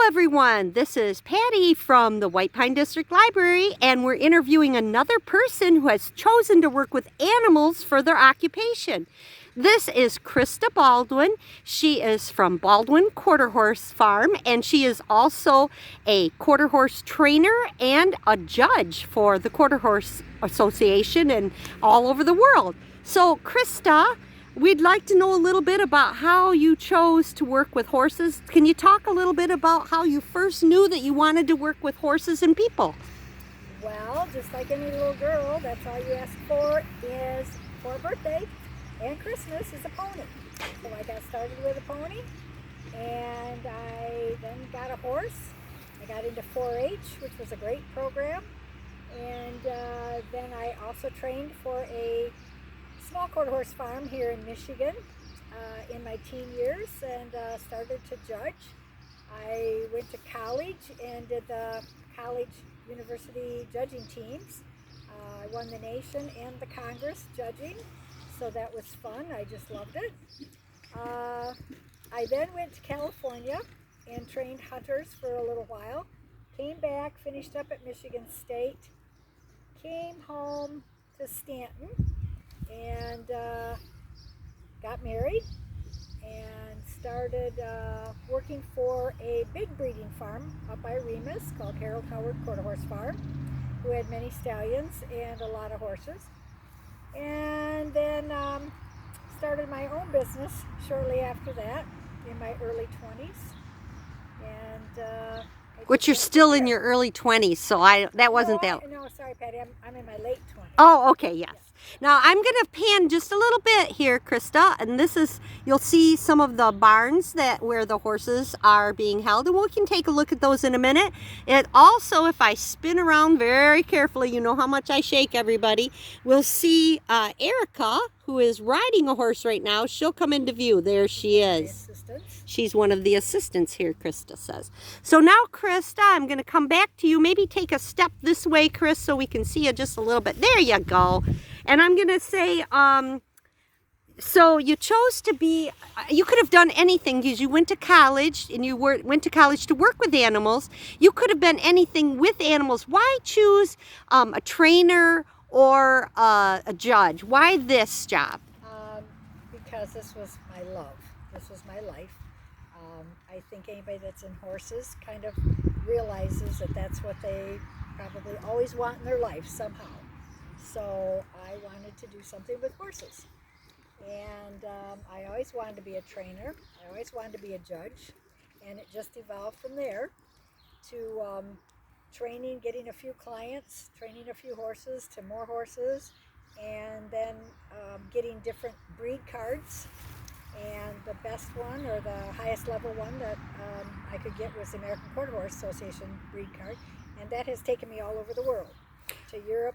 everyone. This is Patty from the White Pine District Library, and we're interviewing another person who has chosen to work with animals for their occupation. This is Christa Baldwin. She is from Baldwin Quarterhorse Farm, and she is also a Quarterhorse trainer and a judge for the Quarterhorse Association and all over the world. So, Christa, we'd like to know a little bit about how you chose to work with horses. Can you talk a little bit about how you first knew that you wanted to work with horses and people? Well, just like any little girl, that's all you ask for is for a birthday and Christmas is a pony. So I got started with a pony, and I then got a horse. I got into 4-H, which was a great program, and then I also trained for a small quarter horse farm here in Michigan in my teen years, and started to judge. I went to college and did the college university judging teams. I won the nation and the Congress judging, so that was fun. I just loved it. I then went to California and trained hunters for a little while. Came back, finished up at Michigan State, came home to Stanton, and got married and started working for a big breeding farm up by Remus called Harold Howard Quarterhorse Farm, who had many stallions and a lot of horses. And then started my own business shortly after that in my early 20s. And Which you're still in your early 20s, so that wasn't that. No, sorry, Patty, I'm in my late 20s. Oh, okay, yes. Now I'm going to pan just a little bit here, Christa, and this is, you'll see some of the barns where the horses are being held, and we can take a look at those in a minute. And also, if I spin around very carefully, you know how much I shake everybody, we'll see Erica, who is riding a horse right now. She'll come into view. There she is. She's one of the assistants here, Christa says. So now, Christa, I'm going to come back to you. Maybe take a step this way, Chris, so we can see you just a little bit. There you go. And I'm going to say, so you chose to be, you could have done anything because you went to college and you went to college to work with animals. You could have been anything with animals. Why choose a trainer or a judge? Why this job? Because this was my love. This was my life. I think anybody that's in horses kind of realizes that that's what they probably always want in their life somehow. So I wanted to do something with horses. And I always wanted to be a trainer. I always wanted to be a judge. And it just evolved from there to training, getting a few clients, training a few horses to more horses, and then getting different breed cards. And the best one, or the highest level one that I could get, was the American Quarterhorse Association breed card. And that has taken me all over the world, to Europe,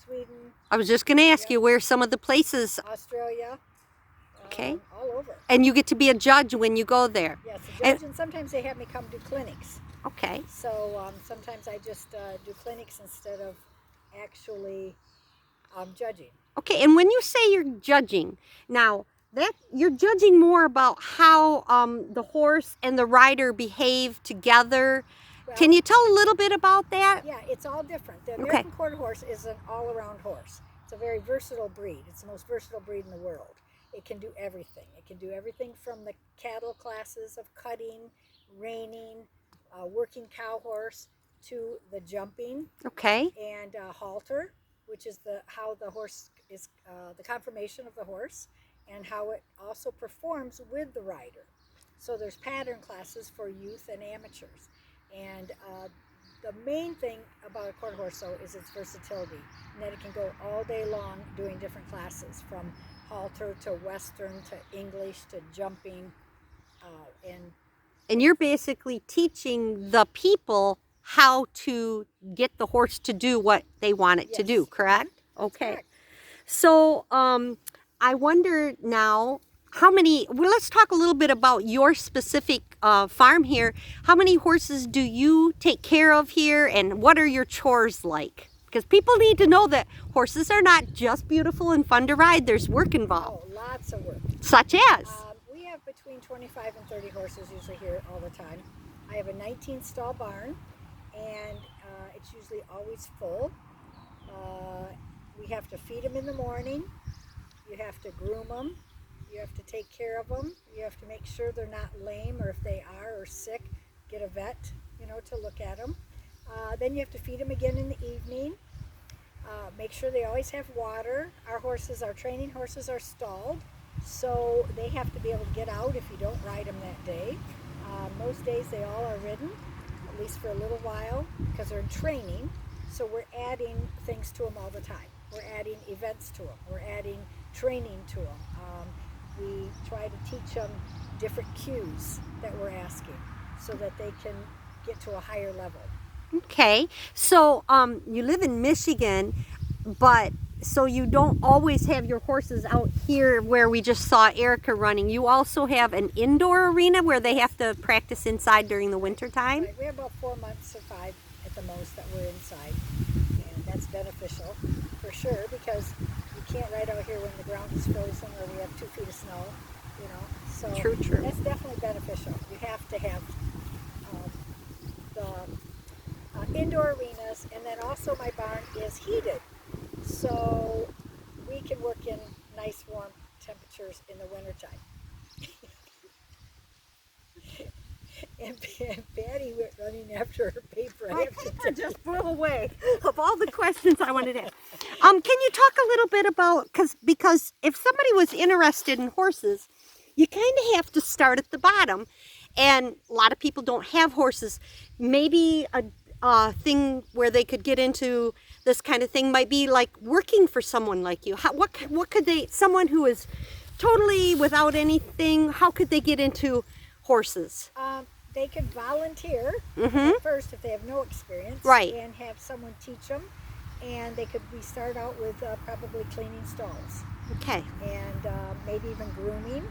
Sweden. I was just going to ask you where some of the places. Australia. Okay. All over. And you get to be a judge when you go there. Yes, a judge, and sometimes they have me come do clinics. Okay. So sometimes I just do clinics instead of actually judging. Okay, and when you say you're judging, now that you're judging more about how the horse and the rider behave together. Well, can you tell a little bit about that? Yeah, it's all different. The American Quarter Horse is an all-around horse. It's a very versatile breed. It's the most versatile breed in the world. It can do everything. It can do everything from the cattle classes of cutting, reining, working cow horse, to the jumping. Okay. And halter, which is how the horse is, the conformation of the horse, and how it also performs with the rider. So there's pattern classes for youth and amateurs. And the main thing about a quarter horse, though, is its versatility, and that it can go all day long doing different classes, from halter to western to English to jumping. And you're basically teaching the people how to get the horse to do what they want it to do, correct? Okay. Correct. So I wonder now, let's talk a little bit about your specific farm here. How many horses do you take care of here, and what are your chores like? Because people need to know that horses are not just beautiful and fun to ride. There's work involved. Oh, lots of work. Such as? We have between 25 and 30 horses usually here all the time. I have a 19 stall barn, and it's usually always full. We have to feed them in the morning. You have to groom them. You have to take care of them. You have to make sure they're not lame, or if they are or sick, get a vet, to look at them. Then you have to feed them again in the evening. Make sure they always have water. Our training horses are stalled, so they have to be able to get out if you don't ride them that day. Most days they all are ridden, at least for a little while, because they're in training. So we're adding things to them all the time. We're adding events to them. We're adding training to them. We try to teach them different cues that we're asking so that they can get to a higher level. Okay, so you live in Michigan, but so you don't always have your horses out here where we just saw Erica running. You also have an indoor arena where they have to practice inside during the winter time? Right. We have about 4 months or 5 at the most that we're inside, and that's beneficial for sure, because you can't ride out here when the ground is frozen or we have 2 feet of snow, so True. that's definitely beneficial. You have to have the indoor arenas, and then also my barn is heated, so we can work in nice warm temperatures in the wintertime. And Patty went running after her paper. I just flew away of all the questions I wanted to ask. Can you talk a little bit about, because if somebody was interested in horses, you kind of have to start at the bottom, and a lot of people don't have horses. Maybe a thing where they could get into this kind of thing might be like working for someone like you. What could someone who is totally without anything, how could they get into horses? They could volunteer first if they have no experience, right, and have someone teach them. And we start out with probably cleaning stalls. Okay. And maybe even grooming,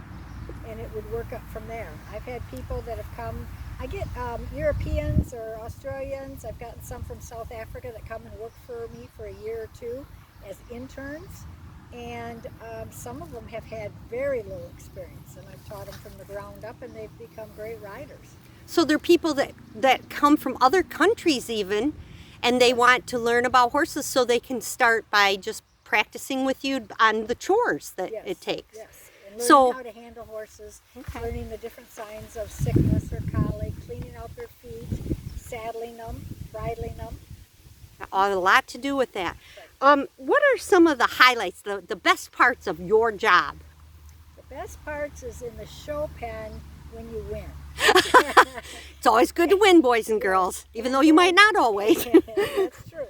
and it would work up from there. I've had people that have come. I get Europeans or Australians. I've gotten some from South Africa that come and work for me for a year or 2 as interns. And some of them have had very little experience, and I've taught them from the ground up, and they've become great riders. So there are people that come from other countries even, and they want to learn about horses, so they can start by just practicing with you on the chores that it takes. Yes, and learning how to handle horses, learning the different signs of sickness or colic, cleaning out their feet, saddling them, bridling them. A lot to do with that. What are some of the highlights, the best parts of your job? The best parts is in the show pen when you win. It's always good to win, boys and girls, even though you might not always. That's true.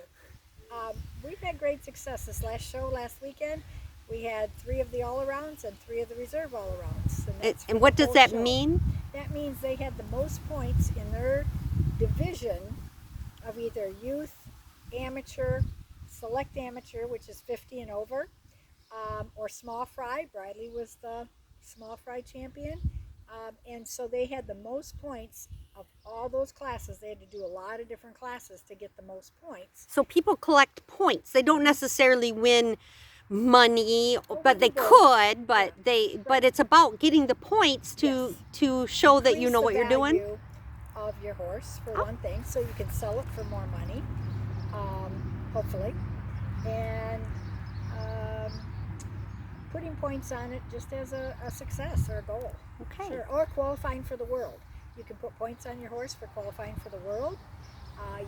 We've had great success. This last weekend, we had 3 of the all-arounds and 3 of the reserve all-arounds. And what does that mean? That means they had the most points in their division of either youth, amateur, select amateur, which is 50 and over, or small fry. Bradley was the small fry champion. And so they had the most points of all those classes. They had to do a lot of different classes to get the most points. So people collect points. They don't necessarily win money, but they could, but but it's about getting the points to show that you know what you're doing. Of your horse, for one thing, so you can sell it for more money, hopefully, and putting points on it just as a success or a goal. Okay. Sure. Or qualifying for the world. You can put points on your horse for qualifying for the world.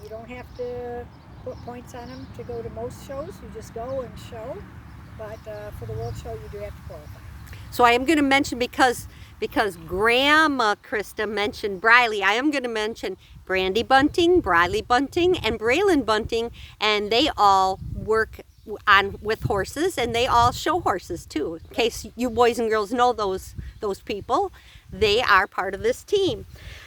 You don't have to put points on them to go to most shows. You just go and show. But for the world show, you do have to qualify. So I am going to mention, because Grandma Christa mentioned Briley, I am going to mention Brandy Bunting, Briley Bunting, and Braylon Bunting, and they all work with horses, and they all show horses too. In case you boys and girls know those people, they are part of this team.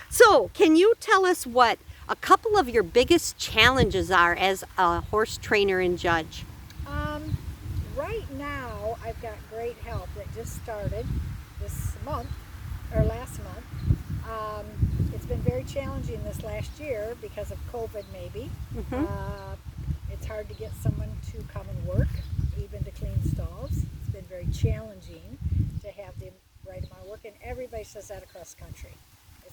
So can you tell us what a couple of your biggest challenges are as a horse trainer and judge? Right now, I've got great help that just started this month, or last month. It's been very challenging this last year because of COVID, maybe. It's hard to get someone to come and work, even to clean stalls. It's been very challenging to have the right amount of work, and everybody says that across the country.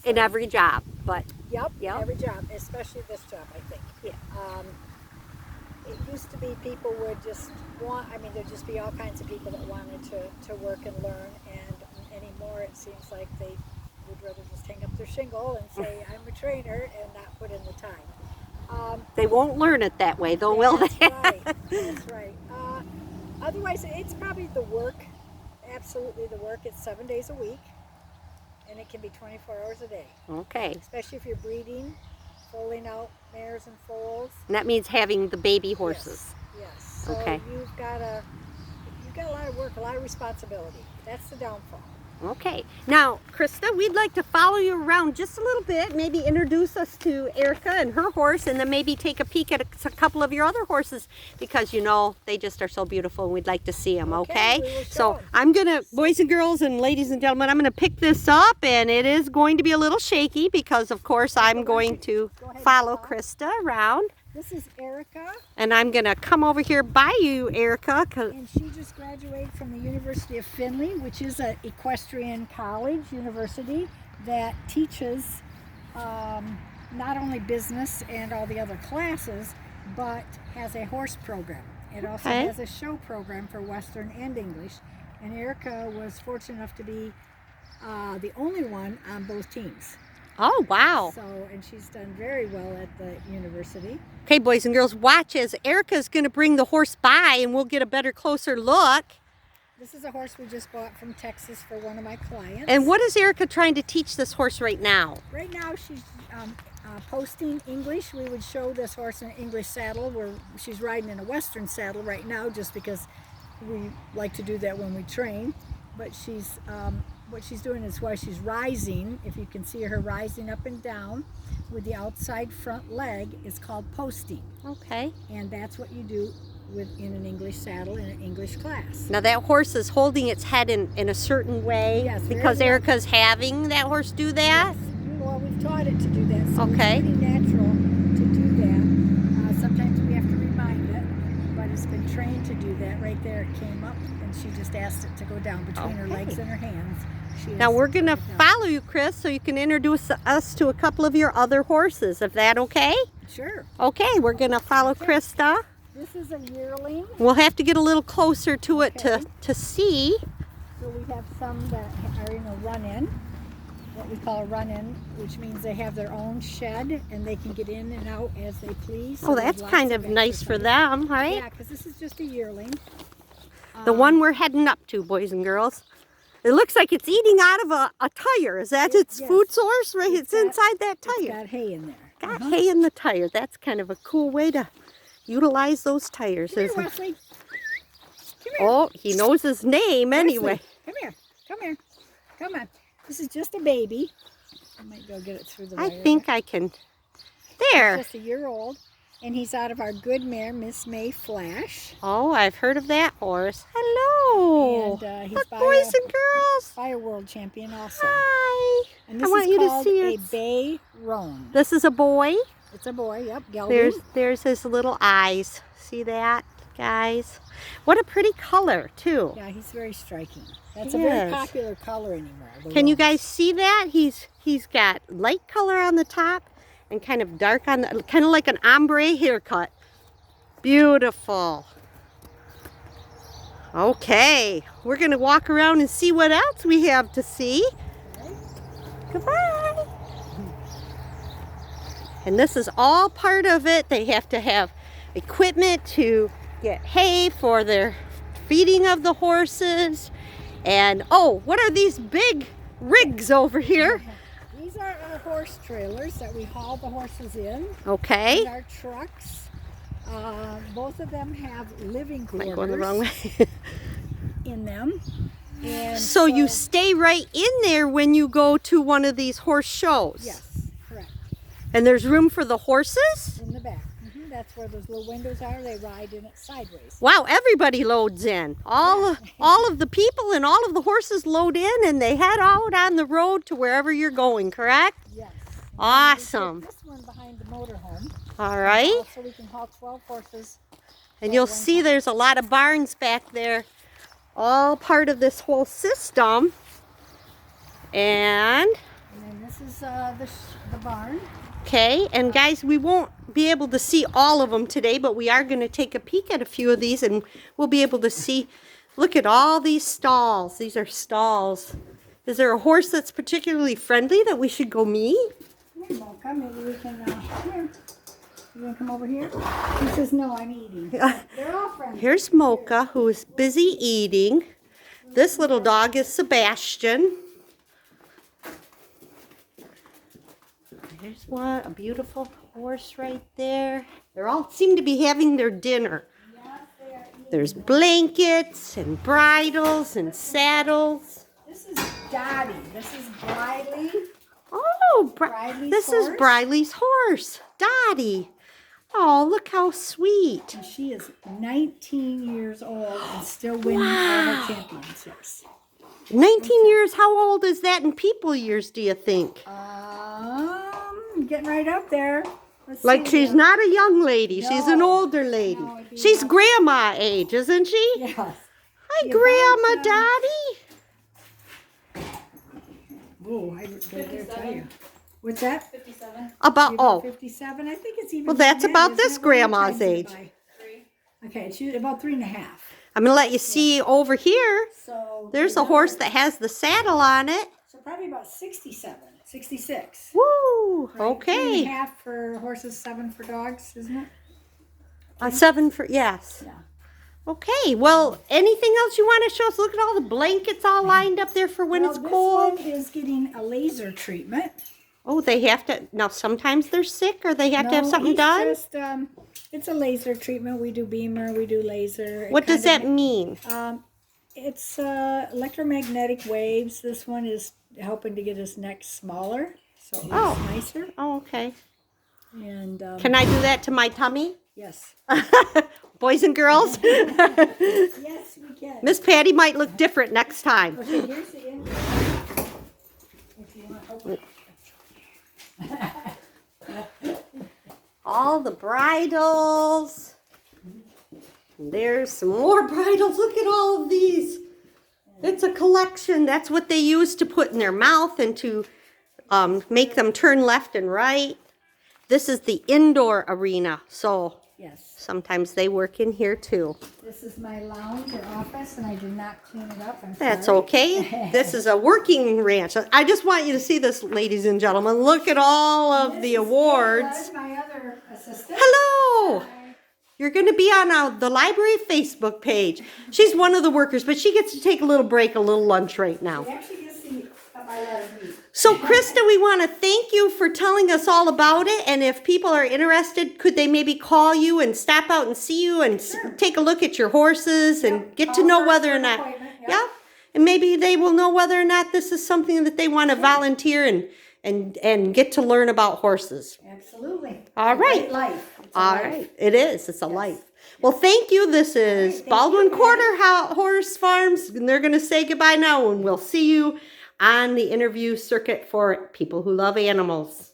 in every job, but Yep, Yep. every job, especially this job, I think. yeah. It used to be people would just there'd just be all kinds of people that wanted to work and learn, and anymore it seems like they would rather just hang up their shingle and say, I'm a trainer, and not put in the time. They won't learn it that way, though, will they? That's right, that's right. Otherwise, it's probably the work, absolutely the work. It's 7 days a week, and it can be 24 hours a day. Okay. Especially if you're breeding, foaling out mares and foals. And that means having the baby horses. Yes. So Okay. you've got a lot of work, a lot of responsibility. That's the downfall. Okay. Now, Christa, we'd like to follow you around just a little bit, maybe introduce us to Erica and her horse, and then maybe take a peek at a couple of your other horses, because you know they just are so beautiful and we'd like to see them, okay? We will show So 'em. I'm gonna, boys and girls and ladies and gentlemen, I'm gonna pick this up, and it is going to be a little shaky because of course I'm going to Go ahead, follow Bob. Christa around, This is Erica, and I'm gonna come over here by you, Erica, 'cause and she just graduated from the University of Findlay, which is an equestrian college university that teaches not only business and all the other classes, but has a horse program. It also Okay. has a show program for Western and English. And Erica was fortunate enough to be the only one on both teams. oh wow. So, and she's done very well at the university. Okay, boys and girls, watch as Erica's going to bring the horse by and we'll get a better, closer look. This is a horse we just bought from Texas for one of my clients. And what is Erica trying to teach this horse right now? Right now she's posting English. We would show this horse in an English saddle, where she's riding in a Western saddle right now just because we like to do that when we train. But she's what she's doing is while she's rising, if you can see her rising up and down with the outside front leg, is called posting. Okay. And that's what you do in an English saddle in an English class. Now that horse is holding its head in a certain way, Yes, very because well. Erica's having that horse do that? Yes. Well, we've taught it to do that, so Okay. it's pretty natural to do that. Sometimes we have to remind it, but it's been trained to do that. Right there, it came up, and she just asked it to go down between her Okay. legs and her hands. Now we're going to follow you, Chris, so you can introduce us to a couple of your other horses. Is that okay? Sure. Okay, we're going to follow Okay. Christa. This is a yearling. We'll have to get a little closer to it Okay. to see. So we have some that are in a run-in, what we call a run-in, which means they have their own shed and they can get in and out as they please. So Oh, there's that's lots kind of nice for exercise. them, right? Yeah, because this is just a yearling. The one we're heading up to, boys and girls. It looks like it's eating out of a tire. Is that its Yes. food source? Right, it's got- inside that It's tire. got hay in there. Got hay in the tire. That's kind of a cool way to utilize those tires. Come here, isn't it? Wesley. Come here. Oh, he knows his name anyway. Wesley, come here. Come here. Come on. This is just a baby. I might go get it through the I wire think I can. There. He's just a year old, and he's out of our good mare, Miss May Flash. Oh, I've heard of that horse. Hello. And he's Look, boys and girls. by a world champion also. Hi. And I this want is you to called see a it. bay roan. This is a boy. It's a boy, yep, gelding. There's his little eyes. See that, guys? What a pretty color, too. Yeah, he's very striking. That's He a very is. popular color anymore. the Can you roan. guys see that? He's got light color on the top and kind of dark on the, kind of like an ombre haircut. Beautiful. Okay, we're gonna walk around and see what else we have to see. Goodbye. And this is all part of it. They have to have equipment to get hay for their feeding of the horses. And oh, what are these big rigs over here? These are our horse trailers that we haul the horses in. Okay. And our trucks. Both of them have living Am I going the wrong quarters way? in them. And So you stay right in there when you go to one of these horse shows? Yes, correct. And there's room for the horses? In the back. That's where those little windows are. They ride in it sideways. Wow, everybody loads in. All of the people and all of the horses load in and they head out on the road to wherever you're going, correct? Yes. And Awesome. we put this one behind the motorhome. All right. So we can haul 12 horses. And you'll see there's a lot of barns back there, all part of this whole system. And And then this is the barn. Okay, and guys, we won't be able to see all of them today, but we are going to take a peek at a few of these, and we'll be able to see. Look at all these stalls. These are stalls. Is there a horse that's particularly friendly that we should go meet? Here, Mocha, maybe we can, here. You want to come over here? He says, no, I'm eating. They're all friendly. Here's Mocha, who is busy eating. This little dog is Sebastian. There's one, a beautiful horse right there. They all seem to be having their dinner. Yes, they are eating. There's blankets and bridles and saddles. This is Dottie. This is Briley. Oh, Briley's this is horse. Briley's horse, Dottie. Oh, look how sweet. And she is 19 years old and still winning all her championships. 19 years, how old is that in people years, do you think? Getting right up there. Let's Like see. she's not a young lady, she's an No. older lady. No, it'd be She's about- grandma age, isn't she? Yes. Hi, Be Grandma about, Dottie. Oh, I dare tell you. What's that? 57. About, About oh, 57. I think it's even. well, that's more than about that, this isn't it? What are you grandma's times it age. by? 3. Okay, it's about 3.5. I'm going to let you see over here. So There's a horse that has the saddle on it. So probably about 67, 66. Woo, Right? okay. 3.5 for horses, 7 for dogs, isn't it? 7 for, yes. Yeah. Okay, well, anything else you want to show us? Look at all the blankets all lined up there for when Well, it's this cold. one is getting a laser treatment. Oh, they have to, now sometimes they're sick or they have to have No, something he's done? Just, it's a laser treatment. We do beamer, we do laser. It What does kind that mean? It's electromagnetic waves. This one is helping to get his neck smaller, so it looks Oh. nicer. Oh, okay. And Can I do that to my tummy? yes, Boys and girls? yes, we can. Miss Patty might look different next time. Okay, here's the end. If you want to open it. All the bridles. There's some more bridles. Look at all of these. It's a collection. That's what they use to put in their mouth and to make them turn left and right. This is the indoor arena, so Yes, sometimes they work in here too. this is my lounge or office, and I did not clean it up. I'm That's sorry. okay. This is a working ranch. I just want you to see this, ladies and gentlemen. Look at all of This the is awards. Christa, my other assistant. Hello! You're going to be on the library Facebook page. She's one of the workers, but she gets to take a little break, a little lunch right now. She actually gets to cut my letter meat. So, Christa, we want to thank you for telling us all about it. And if people are interested, could they maybe call you and stop out and see you and take a look at your horses and get to Call know her whether for or an not, appointment, yeah. yeah, and maybe they will know whether or not this is something that they want to volunteer and get to learn about horses. Absolutely. All It's a right. great life. It's a All life. right, it is. It's a life. Well, thank you. This is thank Baldwin you, Quarterhorse Farms, and they're going to say goodbye now, and we'll see you on the interview circuit for people who love animals.